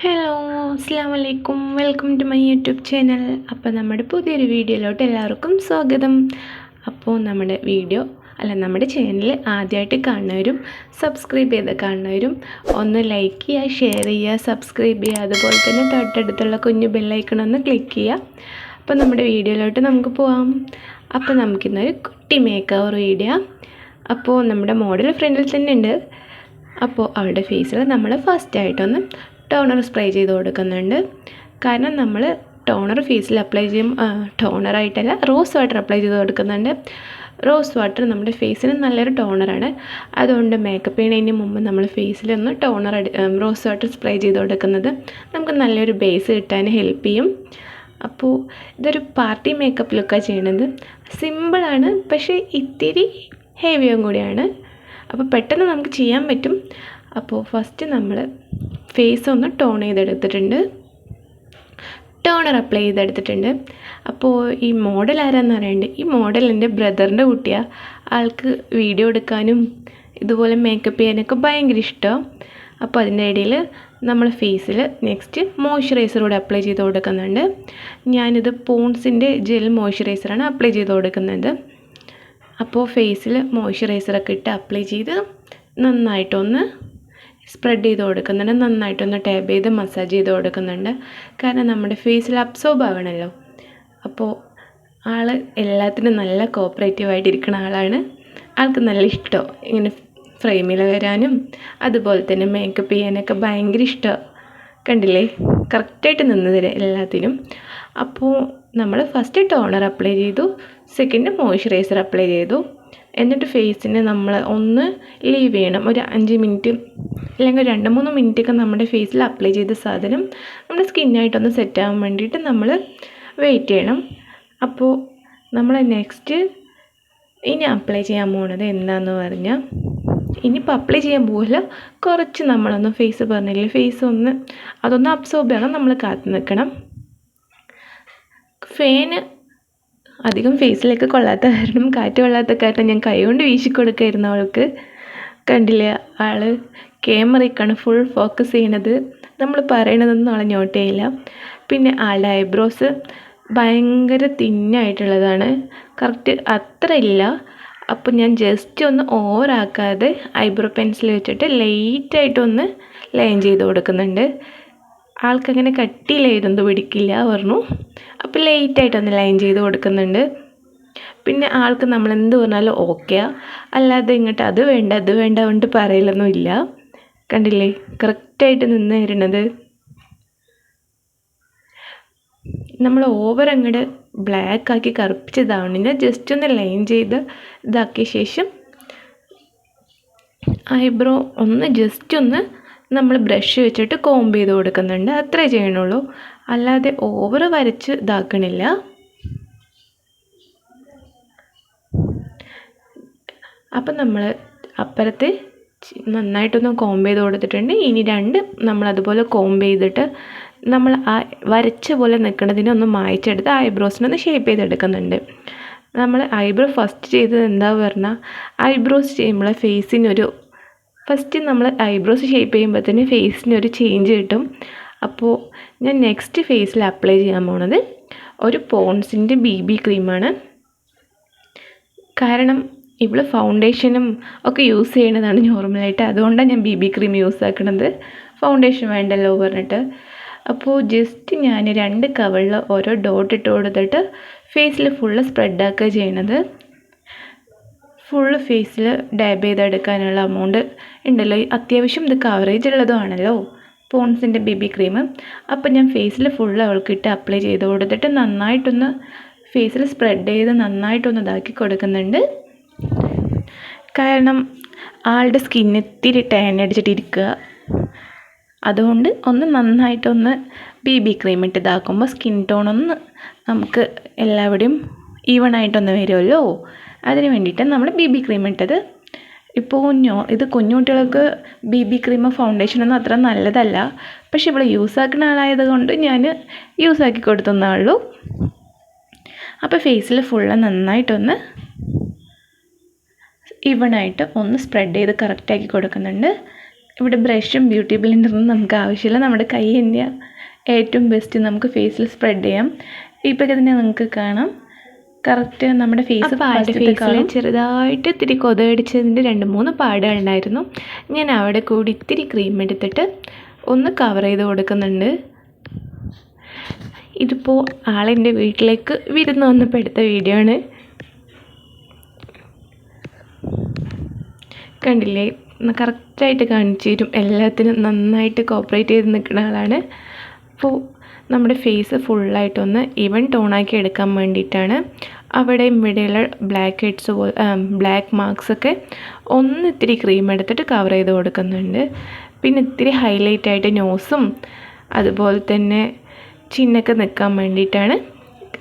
Hello, അസ്സാം വലൈക്കും. Welcome to my YouTube channel. അപ്പോൾ നമ്മുടെ പുതിയൊരു വീഡിയോയിലോട്ട് എല്ലാവർക്കും സ്വാഗതം. അപ്പോൾ നമ്മുടെ ചാനൽ ആദ്യമായിട്ട് കാണുന്നവരും സബ്സ്ക്രൈബ് ചെയ്ത് കാണുന്നവരും ഒന്ന് ലൈക്ക് ചെയ്യുക, ഷെയർ ചെയ്യുക, സബ്സ്ക്രൈബ് ചെയ്യുക. അതുപോലെ തന്നെ തൊട്ടടുത്തുള്ള കുഞ്ഞു ബെല്ലൈക്കൺ ഒന്ന് ക്ലിക്ക് ചെയ്യുക. അപ്പോൾ നമ്മുടെ വീഡിയോയിലോട്ട് നമുക്ക് പോകാം. അപ്പോൾ നമുക്കിന്നൊരു കുട്ടി മേക്ക് ഓവർ വീഡിയോ. അപ്പോൾ നമ്മുടെ മോഡൽ ഫ്രണ്ടിൽ തന്നെ ഉണ്ട്. അപ്പോൾ അവളുടെ ഫേസിൽ നമ്മൾ ഫസ്റ്റായിട്ടൊന്ന് ടോണർ സ്പ്രേ ചെയ്ത് കൊടുക്കുന്നുണ്ട്. കാരണം നമ്മൾ ടോണർ ഫേസിൽ അപ്ലൈ ചെയ്യും, ടോണറായിട്ടല്ല, റോസ് വാട്ടർ അപ്ലൈ ചെയ്ത് കൊടുക്കുന്നുണ്ട്. റോസ് വാട്ടർ നമ്മുടെ ഫേസിന് നല്ലൊരു ടോണറാണ്. അതുകൊണ്ട് മേക്കപ്പ് ചെയ്യുന്നതിന് മുമ്പ് നമ്മൾ ഫേസിലൊന്ന് റോസ് വാട്ടർ സ്പ്രേ ചെയ്ത് കൊടുക്കുന്നത് നമുക്ക് നല്ലൊരു ബേസ് കിട്ടാൻ ഹെൽപ്പ് ചെയ്യും. അപ്പോൾ ഇതൊരു പാർട്ടി മേക്കപ്പ് ലുക്കാണ് ചെയ്യണത്. സിമ്പിളാണ്, പക്ഷേ ഇത്തിരി ഹെവിയും കൂടിയാണ്. അപ്പോൾ പെട്ടെന്ന് നമുക്ക് ചെയ്യാൻ പറ്റും. അപ്പോൾ ഫസ്റ്റ് നമ്മൾ ഫേസ് ഒന്ന് ടോൺ ചെയ്തെടുത്തിട്ടുണ്ട്, ടോണർ അപ്ലൈ ചെയ്തെടുത്തിട്ടുണ്ട്. അപ്പോൾ ഈ മോഡൽ ആരാന്ന് അറിയണ്ടേ? ഈ മോഡൽ എൻ്റെ ബ്രദറിൻ്റെ കുട്ടിയാണ്. ആൾക്ക് വീഡിയോ എടുക്കാനും ഇതുപോലെ മേക്കപ്പ് ചെയ്യാനൊക്കെ ഭയങ്കര ഇഷ്ടമാണ്. അപ്പോൾ അതിൻ്റെ ഇടയിൽ നമ്മൾ ഫേസിൽ നെക്സ്റ്റ് മോയ്സ്ചറൈസർ കൂടെ അപ്ലൈ ചെയ്ത് കൊടുക്കുന്നുണ്ട്. ഞാനിത് പോൺസിൻ്റെ ജെൽ മോയ്സ്ചറൈസറാണ് അപ്ലൈ ചെയ്ത് കൊടുക്കുന്നത്. അപ്പോൾ ഫേസിൽ മോയ്സ്ചറൈസറൊക്കെ ഇട്ട് അപ്ലൈ ചെയ്ത് നന്നായിട്ടൊന്ന് സ്പ്രെഡ് ചെയ്ത് കൊടുക്കുന്നുണ്ട്, നന്നായിട്ടൊന്ന് ടാപ്പ് ചെയ്ത് മസാജ് ചെയ്ത് കൊടുക്കുന്നുണ്ട്. കാരണം നമ്മുടെ ഫേസിൽ അബ്സോർബ് ആവണമല്ലോ. അപ്പോൾ ആൾ എല്ലാത്തിനും നല്ല കോപ്പറേറ്റീവായിട്ടിരിക്കുന്ന ആളാണ്. ആൾക്ക് നല്ല ഇഷ്ടമാണ് ഇങ്ങനെ ഫ്രെയിമിൽ വരാനും അതുപോലെ തന്നെ മേക്കപ്പ് ചെയ്യാനൊക്കെ ഭയങ്കര ഇഷ്ടമാണ്. കണ്ടില്ലേ, കറക്റ്റായിട്ട് നിന്ന് തരാം എല്ലാത്തിനും. അപ്പോൾ നമ്മൾ ഫസ്റ്റ് ടോണർ അപ്ലൈ ചെയ്തു, സെക്കൻഡ് മോയ്സ്ചറൈസർ അപ്ലൈ ചെയ്തു. എന്നിട്ട് ഫേസിന് നമ്മൾ ഒന്ന് ലീവ് ചെയ്യണം, ഒരു 5 മിനിറ്റ് അല്ലെങ്കിൽ 2-3 മിനിറ്റൊക്കെ നമ്മുടെ ഫേസിൽ അപ്ലൈ ചെയ്ത സാധനം നമ്മുടെ സ്കിന്നായിട്ടൊന്ന് സെറ്റ് ആവാൻ വേണ്ടിയിട്ട് നമ്മൾ വെയിറ്റ് ചെയ്യണം. അപ്പോൾ നമ്മൾ നെക്സ്റ്റ് ഇനി അപ്ലൈ ചെയ്യാൻ പോകുന്നത് എന്താണെന്ന് പറഞ്ഞാൽ, ഇനിയിപ്പോൾ അപ്ലൈ ചെയ്യാൻ പോകില്ല, കുറച്ച് നമ്മളൊന്ന് ഫേസ് പറഞ്ഞില്ലേ, ഫേസ് അതൊന്ന് അബ്സോർബ് ചെയ്യണം, നമ്മൾ കാത്തു നിൽക്കണം. ഫാന് അധികം ഫേസിലേക്ക് കൊള്ളാത്ത കാരണം, കാറ്റ് കൊള്ളാത്ത കാരണം ഞാൻ കൈ കൊണ്ട് വീശി കൊടുക്കായിരുന്നു അവൾക്ക്. കണ്ടില്ലേ, ആൾ ക്യാമറയ്ക്കാണ് ഫുൾ ഫോക്കസ് ചെയ്യണത്. നമ്മൾ പറയണതൊന്നും ആളെ നോട്ട് ചെയ്യില്ല. പിന്നെ ആളുടെ ഐബ്രോസ് ഭയങ്കര തിന്നായിട്ടുള്ളതാണ്, കറക്റ്റ് അത്ര ഇല്ല. അപ്പോൾ ഞാൻ ജസ്റ്റ് ഒന്ന് ഓവറാക്കാതെ ഐബ്രോ പെൻസിൽ വെച്ചിട്ട് ലൈറ്റായിട്ടൊന്ന് ലൈൻ ചെയ്ത് കൊടുക്കുന്നുണ്ട്. ആൾക്കങ്ങനെ കട്ടിയിലായിരുന്നു പിടിക്കില്ല പറഞ്ഞു. അപ്പോൾ ലൈറ്റായിട്ടൊന്ന് ലൈൻ ചെയ്ത് കൊടുക്കുന്നുണ്ട്. പിന്നെ ആൾക്ക് നമ്മൾ എന്ത് പറഞ്ഞാലും ഓക്കെയാണ്, അല്ലാതെ ഇങ്ങോട്ട് അത് വേണ്ട കൊണ്ട് പറയലൊന്നും ഇല്ല. കണ്ടില്ലേ, കറക്റ്റായിട്ട് നിന്ന് തരുന്നത്. നമ്മൾ ഓവർ അങ്ങോട്ട് ബ്ലാക്ക് ആക്കി കറുപ്പിച്ചതാവണില്ല, ജസ്റ്റ് ഒന്ന് ലൈൻ ചെയ്ത് ഇതാക്കിയ ശേഷം ഐബ്രോ ജസ്റ്റ് ഒന്ന് നമ്മൾ ബ്രഷ് വെച്ചിട്ട് കോംബ് ചെയ്ത് കൊടുക്കുന്നുണ്ട്. അത്രേ ചെയ്യണുള്ളൂ, അല്ലാതെ ഓവർ വരച്ച് ഇതാക്കണില്ല. അപ്പം നമ്മൾ അപ്പുറത്ത് നന്നായിട്ടൊന്ന് കോംബ് ചെയ്ത് കൊടുത്തിട്ടുണ്ട്. ഇനി നമ്മളതുപോലെ കോംബ് ചെയ്തിട്ട് നമ്മൾ ആ വരച്ച പോലെ നിൽക്കുന്നതിനെ ഒന്ന് മായ്ച്ചെടുത്ത് ഐബ്രോസിനൊന്ന് ഷേപ്പ് ചെയ്തെടുക്കുന്നുണ്ട്. നമ്മൾ ഐബ്രോ ഫസ്റ്റ് ചെയ്തത് എന്താ പറഞ്ഞാൽ, ഐബ്രോസ് ചെയ്യുമ്പോൾ ഫസ്റ്റ് നമ്മൾ ഐബ്രോസ് ഷേപ്പ് ചെയ്യുമ്പോൾ തന്നെ ഫേസിനൊരു ചേഞ്ച് കിട്ടും. അപ്പോൾ ഞാൻ നെക്സ്റ്റ് ഫേസിൽ അപ്ലൈ ചെയ്യാൻ പോണത് ഒരു പോൺസിൻ്റെ BB ക്രീമാണ്. കാരണം ഇവിടെ ഫൗണ്ടേഷനും ഒക്കെ യൂസ് ചെയ്യണതാണ് നോർമലായിട്ട്, അതുകൊണ്ടാണ് ഞാൻ BB ക്രീം യൂസ് ആക്കണത്, ഫൗണ്ടേഷൻ വേണ്ടല്ലോ പറഞ്ഞിട്ട്. അപ്പോൾ ജസ്റ്റ് ഞാൻ 2 കവളിൽ ഓരോ ഡോട്ട് ഇട്ട് കൊടുത്തിട്ട് ഫേസിൽ ഫുള്ള് സ്പ്രെഡാക്കുക ചെയ്യണത്. ഫുള്ള് ഫേസിൽ ഡാബ് ചെയ്തെടുക്കാനുള്ള എമൗണ്ട് ഉണ്ടല്ലോ, അത്യാവശ്യം ഇത് കവറേജ് ഉള്ളതുമാണല്ലോ പോൺസിൻ്റെ BB ക്രീം. അപ്പോൾ ഞാൻ ഫേസിൽ ഫുള്ള് അവൾക്കിട്ട് അപ്ലൈ ചെയ്ത് കൊടുത്തിട്ട് നന്നായിട്ടൊന്ന് ഫേസിൽ സ്പ്രെഡ് ചെയ്ത് നന്നായിട്ടൊന്ന് ഇതാക്കി കൊടുക്കുന്നുണ്ട്. കാരണം ആളുടെ സ്കിന്ന് ഇത്തിരി ടാൻ അടിച്ചിട്ടിരിക്കുക, അതുകൊണ്ട് നന്നായിട്ടൊന്ന് BB ക്രീം ഇട്ട് ഇതാക്കുമ്പോൾ സ്കിൻ ടോണൊന്ന് നമുക്ക് എല്ലാവിടെയും ഈവണായിട്ടൊന്ന് വരുമല്ലോ, അതിന് വേണ്ടിയിട്ടാണ് നമ്മൾ BB ക്രീം ഇട്ടത്. ഇപ്പോൾ ഇത് കുഞ്ഞുകുട്ടികൾക്ക് BB ക്രീം ഫൗണ്ടേഷനൊന്നും അത്ര നല്ലതല്ല, പക്ഷെ ഇവിടെ യൂസ് ആക്കുന്ന ആളായത് കൊണ്ട് ഞാൻ യൂസ് ആക്കി കൊടുത്തുള്ളൂ. അപ്പോൾ ഫേസിൽ ഫുള്ള് നന്നായിട്ടൊന്ന് ഈവണായിട്ട് സ്പ്രെഡ് ചെയ്ത് കറക്റ്റാക്കി കൊടുക്കുന്നുണ്ട്. ഇവിടെ ബ്രഷും ബ്യൂട്ടി ബ്ലെൻഡറൊന്നും നമുക്ക് ആവശ്യമില്ല. നമ്മുടെ കൈ തന്നെയാണ് ഏറ്റവും ബെസ്റ്റ് നമുക്ക് ഫേസിൽ സ്പ്രെഡ് ചെയ്യാം. ഇപ്പോൾ തന്നെ നിങ്ങൾക്ക് കാണാം കറക്റ്റ് നമ്മുടെ ഫേസിൽ ചെറുതായിട്ട് ഇത്തിരി കൊതടിച്ചതിൻ്റെ 2-3 പാടുകളുണ്ടായിരുന്നു. ഞാൻ അവിടെ കൂടി ഇത്തിരി ക്രീം എടുത്തിട്ട് ഒന്ന് കവർ ചെയ്ത് കൊടുക്കുന്നുണ്ട്. ഇതിപ്പോൾ ആളെൻ്റെ വീട്ടിലേക്ക് വിരുന്ന് വന്നപ്പോൾ എടുത്ത വീഡിയോ ആണ്. കണ്ടില്ലേ, കറക്റ്റായിട്ട് കാണിച്ചു തരും. എല്ലാത്തിനും നന്നായിട്ട് കോപ്പറേറ്റ് ചെയ്ത് നിൽക്കുന്ന ആളാണ്. അപ്പോൾ നമ്മുടെ ഫേസ് ഫുള്ളായിട്ടൊന്ന് ഈവൻ ടോണാക്കി എടുക്കാൻ വേണ്ടിയിട്ടാണ്. അവിടെയും ഇവിടെയുള്ള ബ്ലാക്ക് ഹെഡ്സ് ബ്ലാക്ക് മാർക്സൊക്കെ ഒന്ന് ഇത്തിരി ക്രീം എടുത്തിട്ട് കവർ ചെയ്ത് കൊടുക്കുന്നുണ്ട്. പിന്നെ ഇത്തിരി ഹൈലൈറ്റ് ആയിട്ട് നോസും അതുപോലെ തന്നെ ചിന്നൊക്കെ നിൽക്കാൻ വേണ്ടിയിട്ടാണ്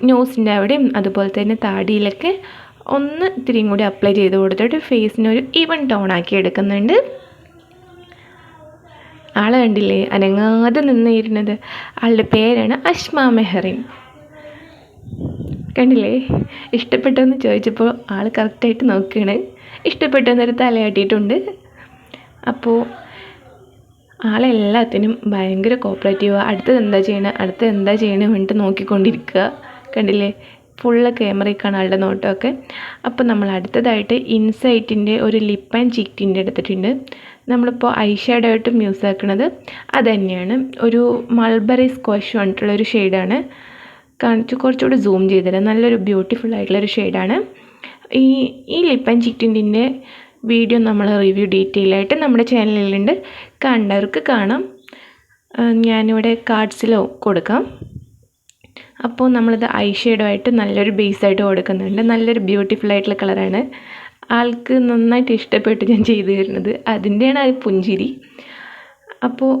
നോസിൻ്റെ അവിടെയും അതുപോലെ തന്നെ താടിയിലൊക്കെ ഒന്ന് ഇത്തിരിയും കൂടി അപ്ലൈ ചെയ്ത് കൊടുത്തിട്ട് ഫേസിനൊരു ഈവൻ ടോണാക്കി എടുക്കുന്നുണ്ട്. ആളെ കണ്ടില്ലേ, അനങ്ങാതെ നിന്നിരുന്നത്. ആളുടെ പേരാണ് അഷ്മ മെഹറിൻ. കണ്ടില്ലേ, ഇഷ്ടപ്പെട്ടെന്ന് ചോദിച്ചപ്പോൾ ആൾ കറക്റ്റായിട്ട് നോക്കുകയാണ്. ഇഷ്ടപ്പെട്ടെന്നൊരു തലയാട്ടിയിട്ടുണ്ട്. അപ്പോൾ ആളെല്ലാത്തിനും ഭയങ്കര കോപ്പറേറ്റീവ്. അടുത്തത് എന്താ ചെയ്യണേ വേണ്ടിയിട്ട് നോക്കിക്കൊണ്ടിരിക്കുക. കണ്ടില്ലേ, ഫുള്ള് ക്യാമറയ്ക്കാണ് ആളുടെ നോട്ടമൊക്കെ. അപ്പോൾ നമ്മൾ അടുത്തതായിട്ട് ഇൻസൈറ്റിൻ്റെ ഒരു ലിപ്പ് ആൻഡ് ചീക്ക് ടിൻ്റ് എടുത്തിട്ടുണ്ട്. നമ്മളിപ്പോൾ ഐ ഷാഡോ ആയിട്ടും യൂസ് ആക്കുന്നത് അത് തന്നെയാണ്. ഒരു മൾബറി സ്ക്വാഷ് പറഞ്ഞിട്ടുള്ളൊരു ഷെയ്ഡാണ്. കുറച്ചുകൂടി സൂം ചെയ്തുതരാം. നല്ലൊരു ബ്യൂട്ടിഫുൾ ആയിട്ടുള്ളൊരു ഷെയ്ഡാണ്. ഈ ലിപ്പ് ആൻഡ് ചീക്ക് ടിൻറ്റിൻ്റെ വീഡിയോ നമ്മൾ റിവ്യൂ ഡീറ്റെയിൽ ആയിട്ട് നമ്മുടെ ചാനലിലുണ്ട്. കണ്ടവർക്ക് കാണാം. ഞാനിവിടെ കാർഡ്സിലോ കൊടുക്കാം. അപ്പോൾ നമ്മളിത് ഐ ഷെയ്ഡോ ആയിട്ട് നല്ലൊരു ബേസായിട്ട് കൊടുക്കുന്നുണ്ട്. നല്ലൊരു ബ്യൂട്ടിഫുൾ ആയിട്ടുള്ള കളറാണ്. ആൾക്ക് നന്നായിട്ട് ഇഷ്ടപ്പെട്ട് ഞാൻ ചെയ്തു തരുന്നത്. അതിൻ്റെയാണ് ആ പുഞ്ചിരി. അപ്പോൾ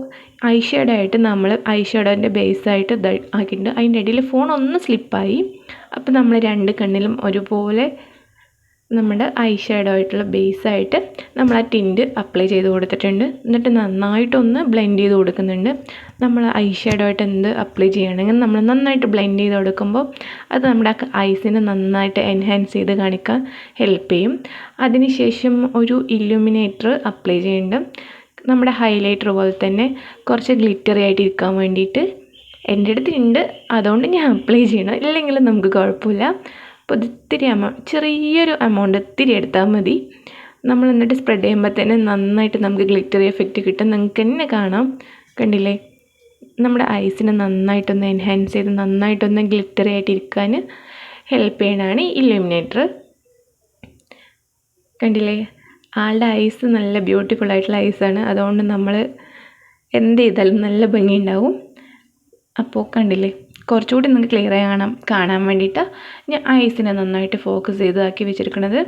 ഐ ഷെയ്ഡോ ആയിട്ട് നമ്മൾ ഐ ഷെയ്ഡോൻ്റെ ബേസായിട്ട് ആക്കിയിട്ടുണ്ട്. അതിൻ്റെ ഇടയിൽ ഫോൺ ഒന്ന് സ്ലിപ്പായി. അപ്പോൾ നമ്മൾ 2 കണ്ണിലും ഒരുപോലെ നമ്മുടെ ഐ ഷാഡോ ആയിട്ടുള്ള ബേസായിട്ട് നമ്മൾ ആ ടിൻറ്റ് അപ്ലൈ ചെയ്ത് കൊടുത്തിട്ടുണ്ട്. എന്നിട്ട് നന്നായിട്ടൊന്ന് ബ്ലെൻഡ് ചെയ്ത് കൊടുക്കുന്നുണ്ട്. നമ്മൾ ഐ ഷാഡോ ആയിട്ട് എന്ത് അപ്ലൈ ചെയ്യണമെങ്കിൽ നമ്മൾ നന്നായിട്ട് ബ്ലെൻഡ് ചെയ്ത് കൊടുക്കുമ്പോൾ അത് നമ്മുടെ ഐസിനെ നന്നായിട്ട് എൻഹാൻസ് ചെയ്ത് കാണിക്കാൻ ഹെൽപ്പ് ചെയ്യും. അതിനുശേഷം ഒരു ഇല്ലുമിനേറ്റർ അപ്ലൈ ചെയ്യുന്നുണ്ട്. നമ്മുടെ ഹൈലൈറ്റർ പോലെ തന്നെ കുറച്ച് ഗ്ലിറ്ററി ആയിട്ട് ഇരിക്കാൻ വേണ്ടിയിട്ട് എൻ്റെ അടുത്തുണ്ട്. അതുകൊണ്ട് ഞാൻ അപ്ലൈ ചെയ്യണം, ഇല്ലെങ്കിൽ നമുക്ക് കുഴപ്പമില്ല. അപ്പോൾ ഇത്തിരി ചെറിയൊരു എമൗണ്ട് ഇത്തിരി എടുത്താൽ മതി. നമ്മൾ എന്നിട്ട് സ്പ്രെഡ് ചെയ്യുമ്പോൾ തന്നെ നന്നായിട്ട് നമുക്ക് ഗ്ലിറ്ററി എഫക്റ്റ് കിട്ടും. നിങ്ങൾക്ക് തന്നെ കാണാം. കണ്ടില്ലേ, നമ്മുടെ ഐസിനെ നന്നായിട്ടൊന്ന് എൻഹാൻസ് ചെയ്ത് നന്നായിട്ടൊന്ന് ഗ്ലിറ്ററി ആയിട്ട് ഇരിക്കാൻ ഹെൽപ്പ് ചെയ്യണതാണ് ഈ ഇല്ലുമിനേറ്റർ. കണ്ടില്ലേ, ആളുടെ ഐസ് നല്ല ബ്യൂട്ടിഫുൾ ആയിട്ടുള്ള ഐസാണ്. അതുകൊണ്ട് നമ്മൾ എന്ത് ചെയ്താലും നല്ല ഭംഗി ഉണ്ടാവും. അപ്പോൾ കണ്ടില്ലേ, കുറച്ചുകൂടി നിങ്ങൾക്ക് ക്ലിയർ ആയി കാണാൻ വേണ്ടിയിട്ട് ഞാൻ ഐസിനെ നന്നായിട്ട് ഫോക്കസ് ചെയ്താക്കി വെച്ചിരിക്കുന്നത്.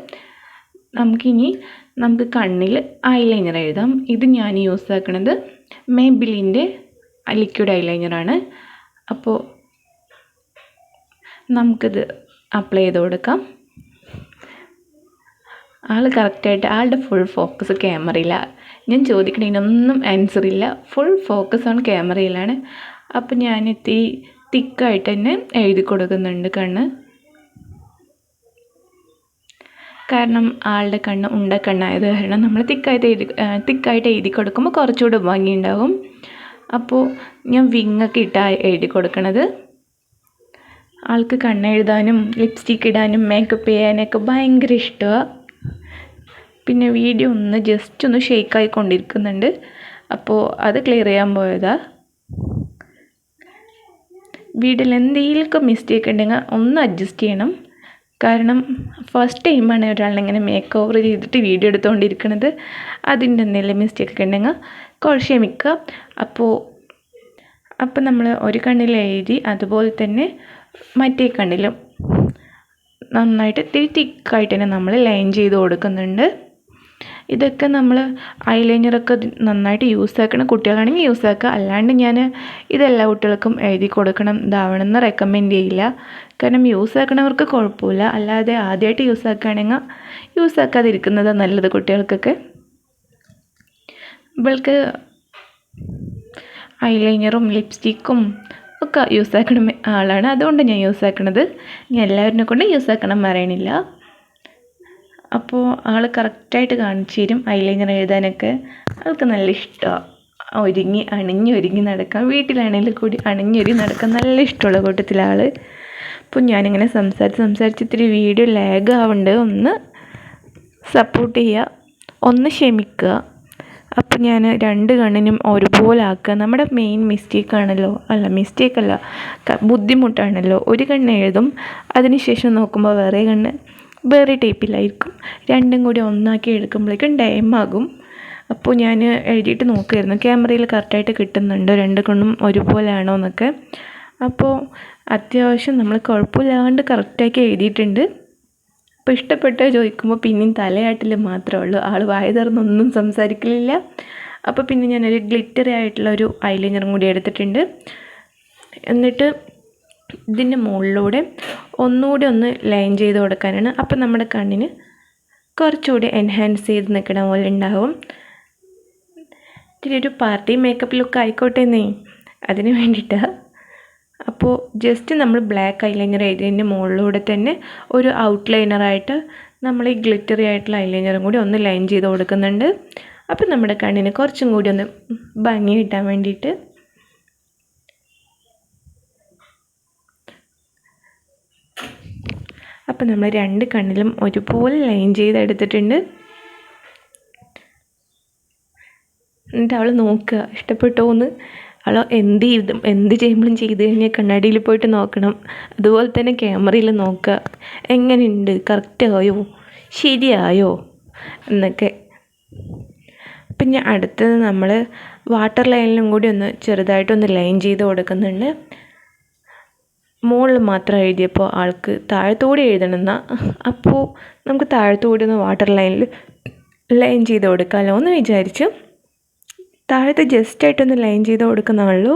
നമുക്ക് കണ്ണിൽ ഐലൈനർ എഴുതാം. ഇത് ഞാൻ യൂസ് ആക്കുന്നത് മേബിലിൻ്റെ ലിക്വിഡ് ഐലൈനറാണ്. അപ്പോൾ നമുക്കിത് അപ്ലൈ ചെയ്ത് കൊടുക്കാം. ആൾ കറക്റ്റായിട്ട് ആളുടെ ഫുൾ ഫോക്കസ് ക്യാമറയിലാണ്. ഞാൻ ചോദിക്കണതിനൊന്നും ആൻസർ ഇല്ല. ഫുൾ ഫോക്കസ് ഓൺ ക്യാമറയിലാണ്. അപ്പോൾ ഞാൻ ഇത്തിരി തിക്കായിട്ട് തന്നെ എഴുതി കൊടുക്കുന്നുണ്ട് കണ്ണ്. കാരണം ആളുടെ കണ്ണ് ഉണ്ടക്കണ്ണായത് കാരണം നമ്മൾ തിക്കായിട്ട് എഴുതി കൊടുക്കുമ്പോൾ കുറച്ചുകൂടെ ഭംഗിയുണ്ടാവും. അപ്പോൾ ഞാൻ വിങ്ങൊക്കെ ഇട്ടാണ് എഴുതി കൊടുക്കണത്. ആൾക്ക് കണ്ണെഴുതാനും ലിപ്സ്റ്റിക്ക് ഇടാനും മേക്കപ്പ് ചെയ്യാനൊക്കെ ഭയങ്കര ഇഷ്ടമാണ്. പിന്നെ വീഡിയോ ജസ്റ്റ് ഒന്ന് ഷെയ്ക്കായിക്കൊണ്ടിരിക്കുന്നുണ്ട്. അപ്പോൾ അത് ക്ലിയർ ചെയ്യാൻ പോയതാണ്. വീഡിയോയിൽ എന്തെങ്കിലുമൊക്കെ മിസ്റ്റേക്ക് ഉണ്ടെങ്കിൽ ഒന്ന് അഡ്ജസ്റ്റ് ചെയ്യണം. കാരണം ഫസ്റ്റ് ടൈമാണ് ഒരാളിങ്ങനെ മേക്ക് ഓവർ ചെയ്തിട്ട് വീഡിയോ എടുത്തുകൊണ്ടിരിക്കുന്നത്. അതിൻ്റെ എന്തെങ്കിലും മിസ്റ്റേക്ക് ഉണ്ടെങ്കിൽ ക്ഷമിക്കുക. അപ്പോൾ നമ്മൾ ഒരു കണ്ണിൽ എഴുതി അതുപോലെ തന്നെ മറ്റേ കണ്ണിലും നന്നായിട്ട് തിക്കായിട്ട് തന്നെ നമ്മൾ ലൈൻ ചെയ്ത് കൊടുക്കുന്നുണ്ട്. ഇതൊക്കെ നമ്മൾ ഐലൈനറൊക്കെ നന്നായിട്ട് യൂസ് ആക്കണം. കുട്ടികളാണെങ്കിൽ യൂസ് ആക്കുക. അല്ലാണ്ട് ഞാൻ ഇതെല്ലാ കുട്ടികൾക്കും എഴുതി കൊടുക്കണം ഇതാവണമെന്ന് റെക്കമെൻഡ് ചെയ്യില്ല. കാരണം യൂസ് ആക്കണവർക്ക് കുഴപ്പമില്ല. അല്ലാതെ ആദ്യമായിട്ട് യൂസ് ആക്കുകയാണെങ്കിൽ യൂസ് ആക്കാതിരിക്കുന്നതാണ് നല്ലത് കുട്ടികൾക്കൊക്കെ. ഇവൾക്ക് ഐലൈനറും ലിപ്സ്റ്റിക്കും ഒക്കെ യൂസ് ആക്കണ ആളാണ്. അതുകൊണ്ട് ഞാൻ യൂസ് ആക്കണത്. ഞാൻ എല്ലാവരിനെ കൊണ്ട് യൂസ് ആക്കണം പറയണില്ല. അപ്പോൾ ആൾ കറക്റ്റായിട്ട് കാണിച്ചു തരും ഐലൈനർ എഴുതാനൊക്കെ. അവൾക്ക് നല്ല ഇഷ്ടമാണ് അണിഞ്ഞൊരുങ്ങി നടക്കാൻ. വീട്ടിലാണെങ്കിലും കൂടി അണിഞ്ഞൊരുങ്ങി നടക്കാൻ നല്ല ഇഷ്ടമുള്ള കൂട്ടത്തിലാൾ. അപ്പോൾ ഞാനിങ്ങനെ സംസാരിച്ച് ഇത്തിരി വീഡിയോ ലാഗ് ആവുന്നുണ്ട്, ഒന്ന് സപ്പോർട്ട് ചെയ്യുക, ഒന്ന് ക്ഷമിക്കുക. അപ്പോൾ ഞാൻ രണ്ട് കണ്ണിനും ഒരുപോലെ ആക്കുക. നമ്മുടെ മെയിൻ മിസ്റ്റേക്കല്ല ബുദ്ധിമുട്ടാണല്ലോ. ഒരു കണ്ണ് എഴുതും, അതിനുശേഷം നോക്കുമ്പോൾ വേറെ ടൈപ്പിലായിരിക്കും. രണ്ടും കൂടി ഒന്നാക്കി എടുക്കുമ്പോഴേക്കും ടൈമാകും. അപ്പോൾ ഞാൻ എഴുതിയിട്ട് നോക്കുമായിരുന്നു ക്യാമറയിൽ കറക്റ്റായിട്ട് കിട്ടുന്നുണ്ടോ, രണ്ട് കണ്ണും ഒരുപോലെ ആണോ എന്നൊക്കെ. അപ്പോൾ അത്യാവശ്യം നമ്മൾ കുഴപ്പമില്ലാണ്ട് കറക്റ്റാക്കി എഴുതിയിട്ടുണ്ട്. അപ്പോൾ ഇഷ്ടപ്പെട്ടോ ചോദിക്കുമ്പോൾ പിന്നെയും തലയാട്ടിൽ മാത്രമേ ഉള്ളൂ, ആൾ വായ തുറന്നൊന്നും സംസാരിക്കലില്ല. അപ്പോൾ പിന്നെ ഞാനൊരു ഗ്ലിറ്ററി ആയിട്ടുള്ള ഒരു ഐലൈനറും കൂടി എടുത്തിട്ടുണ്ട്. എന്നിട്ട് ഇതിൻ്റെ മുകളിലൂടെ ഒന്നുകൂടി ഒന്ന് ലൈൻ ചെയ്ത് കൊടുക്കാനാണ്. അപ്പോൾ നമ്മുടെ കണ്ണിന് കുറച്ചുകൂടി എൻഹാൻസ് ചെയ്ത് നിൽക്കണ പോലെ ഉണ്ടാവും. ഇത്തിരി ഒരു പാർട്ടി മേക്കപ്പ് ലുക്ക് ആയിക്കോട്ടെ എന്നേ, അതിന് വേണ്ടിയിട്ടാണ്. അപ്പോൾ ജസ്റ്റ് നമ്മൾ ബ്ലാക്ക് ഐലൈനർ എഴുതിയതിൻ്റെ മുകളിലൂടെ തന്നെ ഒരു ഔട്ട്ലൈനറായിട്ട് നമ്മൾ ഈ ഗ്ലിറ്ററി ആയിട്ടുള്ള ഐലൈനറും കൂടി ഒന്ന് ലൈൻ ചെയ്ത് കൊടുക്കുന്നുണ്ട്. അപ്പോൾ നമ്മുടെ കണ്ണിന് കുറച്ചും കൂടി ഒന്ന് ഭംഗി കിട്ടാൻ വേണ്ടിയിട്ട്. അപ്പോൾ നമ്മൾ രണ്ട് കണ്ണിലും ഒരുപോലെ ലൈൻ ചെയ്തെടുത്തിട്ടുണ്ട്. എന്നിട്ട് അവൾ നോക്കുക ഇഷ്ടപ്പെട്ടോന്ന്. അവൾ എന്ത് ചെയ്യുമ്പോഴും ചെയ്ത് കഴിഞ്ഞാൽ കണ്ണാടിയിൽ പോയിട്ട് നോക്കണം. അതുപോലെ തന്നെ ക്യാമറയിൽ നോക്കുക, എങ്ങനെയുണ്ട്, കറക്റ്റായോ, ശരിയായോ എന്നൊക്കെ. പിന്നെ അടുത്തത് നമ്മൾ വാട്ടർ ലൈനിലും കൂടി ഒന്ന് ചെറുതായിട്ടൊന്ന് ലൈൻ ചെയ്ത് കൊടുക്കുന്നുണ്ട്. മുകളിൽ മാത്രം എഴുതിയപ്പോൾ ആൾക്ക് താഴത്തോടെ എഴുതണമെന്ന, അപ്പോൾ നമുക്ക് താഴത്തോടെ ഒന്ന് വാട്ടർ ലൈനിൽ ലൈൻ ചെയ്ത് കൊടുക്കാമല്ലോ എന്ന് വിചാരിച്ചു താഴത്തെ ജസ്റ്റായിട്ടൊന്ന് ലൈൻ ചെയ്ത് കൊടുക്കുന്നുള്ളൂ.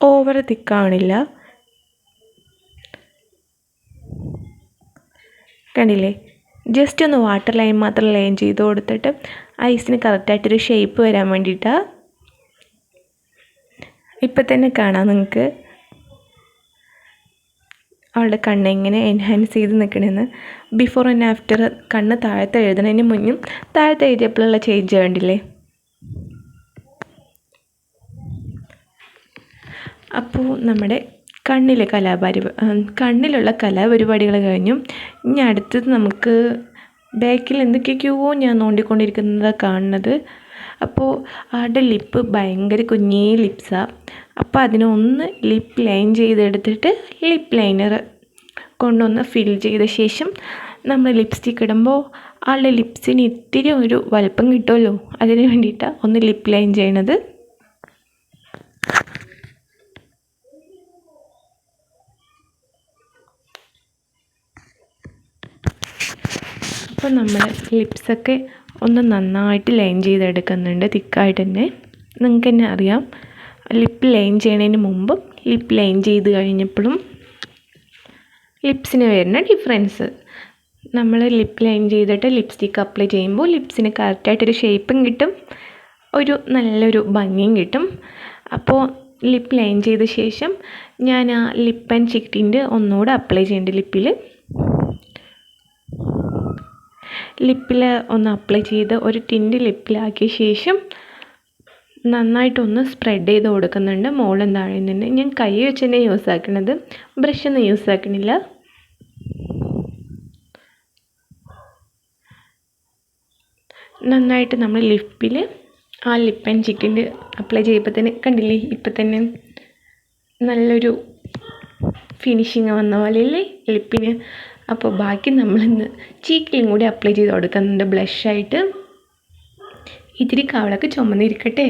ഓവർ തിക്കാണില്ല, കണ്ടില്ലേ? ജസ്റ്റ് ഒന്ന് വാട്ടർ ലൈൻ മാത്രം ലൈൻ ചെയ്ത് കൊടുത്തിട്ട് ഐസിന് കറക്റ്റായിട്ടൊരു ഷേപ്പ് വരാൻ വേണ്ടിയിട്ടാണ്. ഇപ്പം തന്നെ കാണാം നിങ്ങൾക്ക് അവളുടെ കണ്ണ് എങ്ങനെ എൻഹാൻസ് ചെയ്ത് നിൽക്കണമെന്ന്. ബിഫോർ ആൻഡ് ആഫ്റ്റർ കണ്ണ് താഴത്തെ എഴുതുന്നതിന് മുന്നും താഴത്തെ എഴുതിയപ്പോഴുള്ള ചേഞ്ച് വേണ്ടില്ലേ. അപ്പോൾ നമ്മുടെ കണ്ണിലുള്ള കലാപരിപാടികൾ കഴിഞ്ഞു. ഇനി അടുത്തത് നമുക്ക് ബാക്കിൽ എന്തൊക്കെയൊക്കെയോ ഞാൻ നോണ്ടിക്കൊണ്ടിരിക്കുന്നതാണ് കാണുന്നത്. അപ്പോൾ ആളുടെ ലിപ്പ് ഭയങ്കര കുഞ്ഞേ ലിപ്സാണ്. അപ്പോൾ അതിനൊന്ന് ലിപ്പ് ലൈൻ ചെയ്തെടുത്തിട്ട് ലിപ്പ് ലൈനർ കൊണ്ടൊന്ന് ഫിൽ ചെയ്ത ശേഷം നമ്മൾ ലിപ്സ്റ്റിക്ക് ഇടുമ്പോൾ ആളുടെ ലിപ്സിന് ഇത്തിരി ഒരു വലുപ്പം കിട്ടുമല്ലോ, അതിന് വേണ്ടിയിട്ടാണ് ഒന്ന് ലിപ്പ് ലൈൻ ചെയ്യണത്. അപ്പോൾ നമ്മൾ ലിപ്സൊക്കെ ഒന്ന് നന്നായിട്ട് ലൈൻ ചെയ്തെടുക്കുന്നുണ്ട്, തിക്കായിട്ട് തന്നെ. നിങ്ങൾക്ക് തന്നെ അറിയാം, ലിപ്പ് ലൈൻ ചെയ്യണതിന് മുമ്പും ലിപ്പ് ലൈൻ ചെയ്ത് കഴിഞ്ഞപ്പോഴും ലിപ്സിന് വരുന്ന ഡിഫറൻസ്. നമ്മൾ ലിപ്പ് ലൈൻ ചെയ്തിട്ട് ലിപ്സ്റ്റിക്ക് അപ്ലൈ ചെയ്യുമ്പോൾ ലിപ്സിന് കറക്റ്റായിട്ടൊരു ഷേപ്പും കിട്ടും, ഒരു നല്ലൊരു ഭംഗിയും കിട്ടും. അപ്പോൾ ലിപ്പ് ലൈൻ ചെയ്ത ശേഷം ഞാൻ ആ ലിപ്പ് ആൻഡ് ചിക്ക് ടിൻ്റ് ഒന്നുകൂടെ അപ്ലൈ ചെയ്യുന്നുണ്ട്. ലിപ്പിൽ ഒന്ന് അപ്ലൈ ചെയ്ത് ഒരു ടിൻ്റ് ലിപ്പിലാക്കിയ ശേഷം നന്നായിട്ടൊന്ന് സ്പ്രെഡ് ചെയ്ത് കൊടുക്കുന്നുണ്ട് മുകളിലും താഴെയും തന്നെ. ഞാൻ കൈ വെച്ച് തന്നെ യൂസ് ആക്കണത്, ബ്രഷൊന്നും യൂസ് ആക്കണില്ല. നന്നായിട്ട് നമ്മൾ ലിപ്പിൽ ആ ലിപ്പ് ആൻഡ് ചിക്കിൻ്റെ അപ്ലൈ ചെയ്യുമ്പോൾ തന്നെ കണ്ടില്ലേ, ഇപ്പം തന്നെ നല്ലൊരു ഫിനിഷിങ് വന്ന പോലെയല്ലേ ലിപ്പിന്. അപ്പോൾ ബാക്കി നമ്മളിന്ന് ചീക്കിലും കൂടി അപ്ലൈ ചെയ്ത് കൊടുക്കുന്നുണ്ട് ബ്ലഷായിട്ട്. ഇത്തിരി കവളൊക്കെ ചുമന്നിരിക്കട്ടെ.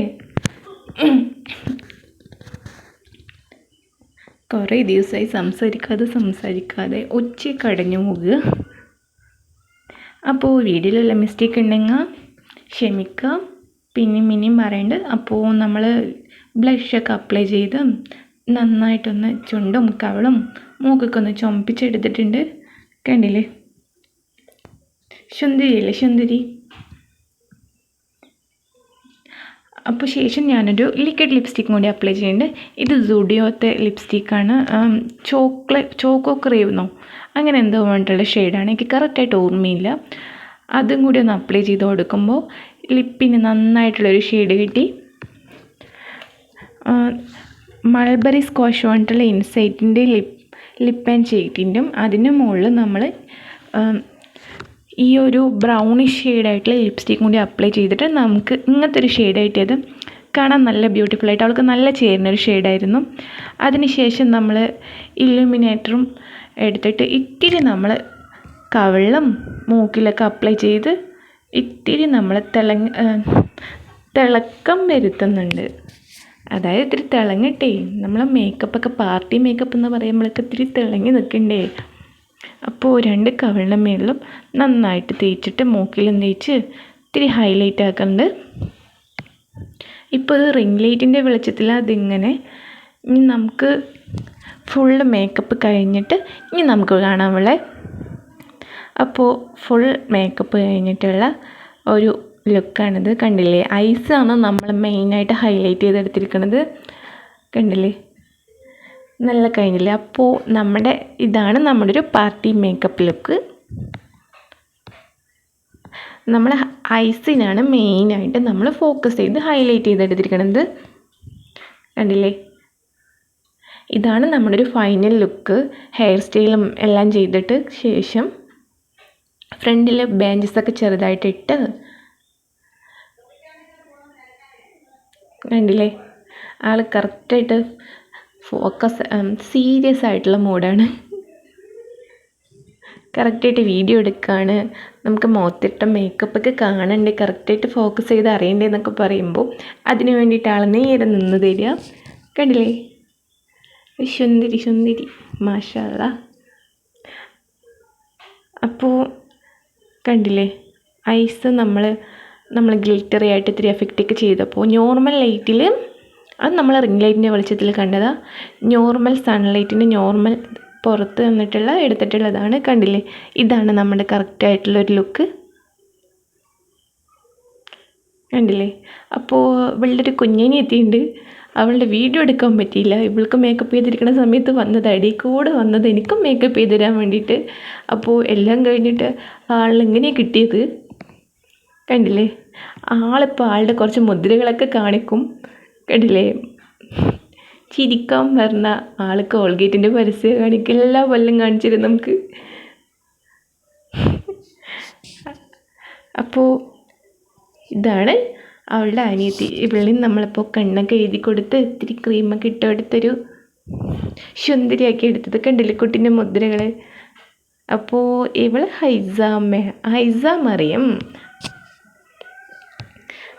കുറേ ദിവസമായി സംസാരിക്കാതെ ഉച്ചക്കടഞ്ഞു പോകുക. അപ്പോൾ വീഡിയോയിലുള്ള മിസ്റ്റേക്ക് ഉണ്ടെങ്കിൽ ക്ഷമിക്കുക, പിന്നെയും പറയേണ്ടത്. അപ്പോൾ നമ്മൾ ബ്ലഷൊക്കെ അപ്ലൈ ചെയ്ത് നന്നായിട്ടൊന്ന് ചുണ്ടും കവളും മൂക്കൊക്കെ ഒന്ന് ചുമപ്പിച്ചെടുത്തിട്ടുണ്ട്. കണ്ടില്ലേ, സുന്ദരി. അപ്പോൾ ശേഷം ഞാനൊരു ലിക്വിഡ് ലിപ്സ്റ്റിക്കും കൂടി അപ്ലൈ ചെയ്യുന്നുണ്ട്. ഇത് സുഡിയോത്തെ ലിപ്സ്റ്റിക്കാണ്, ചോക്കോ ക്രീമെന്നോ അങ്ങനെ എന്തോ വേണ്ടിയുള്ള ഷെയ്ഡാണ്, എനിക്ക് കറക്റ്റായിട്ട് ഓർമ്മയില്ല. അതും കൂടി ഒന്ന് അപ്ലൈ ചെയ്ത് കൊടുക്കുമ്പോൾ ലിപ്പിന് നന്നായിട്ടുള്ളൊരു ഷെയ്ഡ് കിട്ടി. മൾബറി സ്ക്വാഷ് പറഞ്ഞിട്ടുള്ള ഇൻസൈറ്റിൻ്റെ ലിപ്പ് ആൻഡ് ഷെയ്ഡിൻ്റെയും അതിന് മുകളിൽ നമ്മൾ ഈ ഒരു ബ്രൗണിഷ് ഷെയ്ഡായിട്ടുള്ള ലിപ്സ്റ്റിക്കും കൂടി അപ്ലൈ ചെയ്തിട്ട് നമുക്ക് ഇങ്ങനത്തെ ഒരു ഷെയ്ഡ് കിട്ടിയത്. കാണാൻ നല്ല ബ്യൂട്ടിഫുള്ളായിട്ട് അവൾക്ക് നല്ല ചേരുന്നൊരു ഷെയ്ഡായിരുന്നു. അതിനുശേഷം നമ്മൾ ഇല്ലുമിനേറ്ററും എടുത്തിട്ട് ഇത്തിരി നമ്മൾ കവിളിലും മൂക്കിലൊക്കെ അപ്ലൈ ചെയ്ത് ഇത്തിരി നമ്മൾ തിളക്കം വരുത്തുന്നുണ്ട്. അതായത് ഇത്തിരി തിളങ്ങട്ടെ, നമ്മൾ മേക്കപ്പൊക്കെ പാർട്ടി മേക്കപ്പ് എന്ന് പറയുമ്പോഴൊക്കെ ഇത്തിരി തിളങ്ങി നിൽക്കണ്ടേ. അപ്പോൾ 2 കവിളിൻ്റെ മേളിലും നന്നായിട്ട് തേച്ചിട്ട് മൂക്കിലും തേച്ച് ഇത്തിരി ഹൈലൈറ്റ് ആക്കുന്നുണ്ട്. ഇപ്പോൾ ഇത് റിംഗ് ലൈറ്റിൻ്റെ വെളിച്ചത്തിൽ അതിങ്ങനെ. ഇനി നമുക്ക് ഫുള്ള് മേക്കപ്പ് കഴിഞ്ഞിട്ട് ഇനി നമുക്ക് കാണാനുള്ള. അപ്പോൾ ഫുൾ മേക്കപ്പ് കഴിഞ്ഞിട്ടുള്ള ഒരു ലുക്കാണിത്. കണ്ടില്ലേ, ഐസാണ് നമ്മൾ മെയിനായിട്ട് ഹൈലൈറ്റ് ചെയ്തെടുത്തിരിക്കുന്നത്. കണ്ടില്ലേ, നല്ല കഴിഞ്ഞില്ലേ. അപ്പോൾ ഇതാണ് നമ്മുടെ ഒരു പാർട്ടി മേക്കപ്പ് ലുക്ക്. നമ്മൾ ഐസിനാണ് മെയിനായിട്ട് നമ്മൾ ഫോക്കസ് ചെയ്ത് ഹൈലൈറ്റ് ചെയ്തെടുത്തിരിക്കുന്നത്. കണ്ടില്ലേ, ഇതാണ് നമ്മുടെ ഒരു ഫൈനൽ ലുക്ക്. ഹെയർ സ്റ്റൈലും എല്ലാം ചെയ്തിട്ട് ശേഷം ഫ്രണ്ടിൽ ബാൻഡ്സൊക്കെ ചെറുതായിട്ട് ഇട്ട്. കണ്ടില്ലേ, ആൾ കറക്റ്റായിട്ട് ഫോക്കസ് സീരിയസ് ആയിട്ടുള്ള മൂഡാണ്. കറക്റ്റായിട്ട് വീഡിയോ എടുക്കുകയാണ്. നമുക്ക് മുഖത്തിട്ട മേക്കപ്പൊക്കെ കാണണ്ടേ, കറക്റ്റായിട്ട് ഫോക്കസ് ചെയ്ത് അറിയണ്ടേ എന്നൊക്കെ പറയുമ്പോൾ അതിന് വേണ്ടിയിട്ട് ആൾ നേരെ നിന്ന് തരിക. കണ്ടില്ലേ, സുന്ദരി മാഷാ അല്ലാ. അപ്പോൾ കണ്ടില്ലേ, ഐസ് നമ്മൾ ഗ്ലിറ്ററി ആയിട്ട് ഇത്തിരി എഫക്റ്റൊക്കെ ചെയ്തപ്പോൾ നോർമൽ ലൈറ്റിൽ അത് നമ്മൾ റിംഗ് ലൈറ്റിൻ്റെ വെളിച്ചത്തിൽ കണ്ടതാണ്. നോർമൽ സൺലൈറ്റിൻ്റെ നോർമൽ പുറത്ത് വന്നിട്ടുള്ള എടുത്തിട്ടുള്ളതാണ്. കണ്ടില്ലേ, ഇതാണ് നമ്മുടെ കറക്റ്റായിട്ടുള്ളൊരു ലുക്ക്. കണ്ടില്ലേ. അപ്പോൾ ഇവളുടെ ഒരു കുഞ്ഞിനെ എത്തിയിട്ടുണ്ട്. അവളുടെ വീഡിയോ എടുക്കാൻ പറ്റിയില്ല. ഇവൾക്ക് മേക്കപ്പ് ചെയ്തിരിക്കുന്ന സമയത്ത് വന്നത് കൂടെ വന്നത് എനിക്കും മേക്കപ്പ് ചെയ്ത് തരാൻ വേണ്ടിയിട്ട്. അപ്പോൾ എല്ലാം കഴിഞ്ഞിട്ട് ആളിങ്ങനെയാണ് കിട്ടിയത്. കണ്ടില്ലേ, ആളിപ്പോൾ ആളുടെ കുറച്ച് മുദ്രകളൊക്കെ കാണിക്കും. കണ്ടില്ലേ, ചിരിക്കാൻ പറഞ്ഞ ആൾ കോൾഗേറ്റിൻ്റെ പരസ്യം കാണിക്കും. എല്ലാ കൊല്ലം കാണിച്ചിരുന്നു നമുക്ക്. അപ്പോൾ ഇതാണ് അവളുടെ അനിയത്തി. ഇവളിൽ നമ്മളിപ്പോൾ കണ്ണൊക്കെ എഴുതി കൊടുത്ത് ഇത്തിരി ക്രീമൊക്കെ ഇട്ട് കൊടുത്തൊരു സുന്ദരിയാക്കി എടുത്തത്. കണ്ടില്ലേ കുട്ടീൻ്റെ മുദ്രകൾ. അപ്പോൾ ഇവൾ ഹൈസ മറിയം.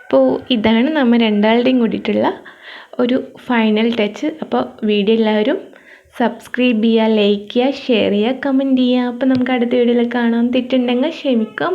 അപ്പോൾ ഇതാണ് നമ്മൾ രണ്ടാളുടെയും കൂടിയിട്ടുള്ള ഒരു ഫൈനൽ ടച്ച്. അപ്പോൾ വീഡിയോ എല്ലാവരും സബ്സ്ക്രൈബ് ചെയ്യുക, ലൈക്ക് ചെയ്യുക, ഷെയർ ചെയ്യുക, കമൻറ്റ് ചെയ്യുക. അപ്പോൾ നമുക്ക് അടുത്ത വീഡിയോയിൽ കാണാം. തെറ്റുണ്ടെങ്കിൽ ക്ഷമിക്കാം.